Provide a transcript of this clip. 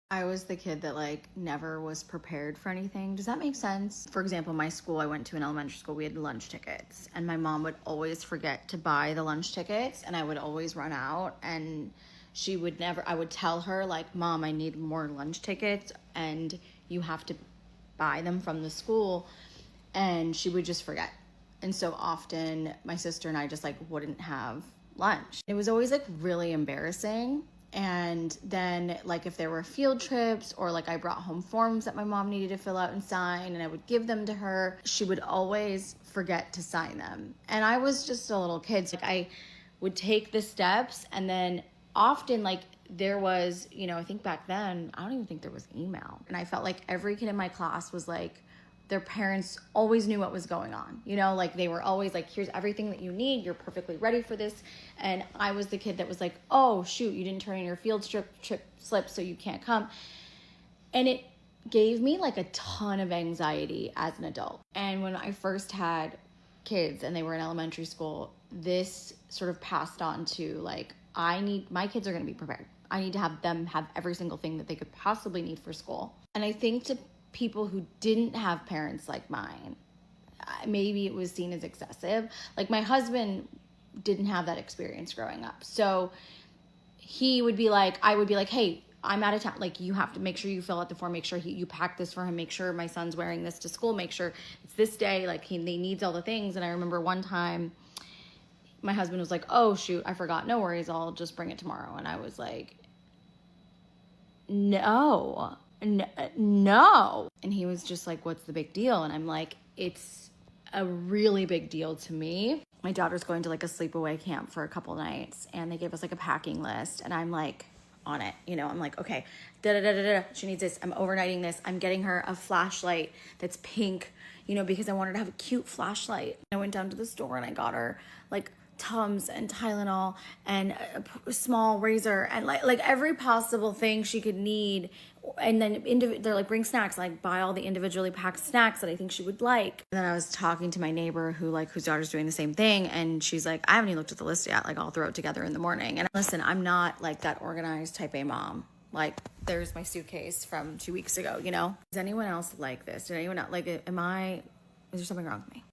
I was the kid that like never was prepared for anything. Does that make sense? For example, my school, I went to an elementary school, we had lunch tickets, and my mom would always forget to buy the lunch tickets, and I would always run out, and she would never, I would tell her like, Mom, I need more lunch tickets and you have to buy them from the school, and she would just forget. And so often my sister and I just like wouldn't have lunch. It was always like really embarrassing. And then like if there were field trips or like I brought home forms that my mom needed to fill out and sign and I would give them to her, she would always forget to sign them. And I was just a little kid. So like I would take the steps, and then often like there was, I think back then, I don't even think there was email. And I felt like every kid in my class was like, their parents always knew what was going on. Like they were always like, here's everything that you need. You're perfectly ready for this. And I was the kid that was like, oh, shoot, you didn't turn in your field trip slip, so you can't come. And it gave me like a ton of anxiety as an adult. And when I first had kids and they were in elementary school, this sort of passed on to like, my kids are going to be prepared. I need to have them have every single thing that they could possibly need for school. And I think to people who didn't have parents like mine, maybe it was seen as excessive. Like my husband didn't have that experience growing up. So he would be like, I would be like, hey, I'm out of town. Like you have to make sure you fill out the form, make sure you pack this for him, make sure my son's wearing this to school, make sure it's this day. Like they needs all the things. And I remember one time my husband was like, oh shoot, I forgot. No worries. I'll just bring it tomorrow. And I was like, no. And he was just like, what's the big deal? And I'm like, it's a really big deal to me. My daughter's going to like a sleepaway camp for a couple nights, and they gave us like a packing list, and I'm like on it. I'm like, okay, she needs this. I'm overnighting this. I'm getting her a flashlight that's pink, because I wanted to have a cute flashlight. I went down to the store and I got her like Tums and Tylenol and a small razor and like every possible thing she could need. And then they're like, bring snacks, like buy all the individually packed snacks that I think she would like. And then I was talking to my neighbor whose daughter's doing the same thing, and she's like, I haven't even looked at the list yet, like I'll throw it together in the morning. And listen, I'm not like that organized type A mom. Like there's my suitcase from 2 weeks ago. Is anyone else like this? Did anyone not like it? Is there something wrong with me?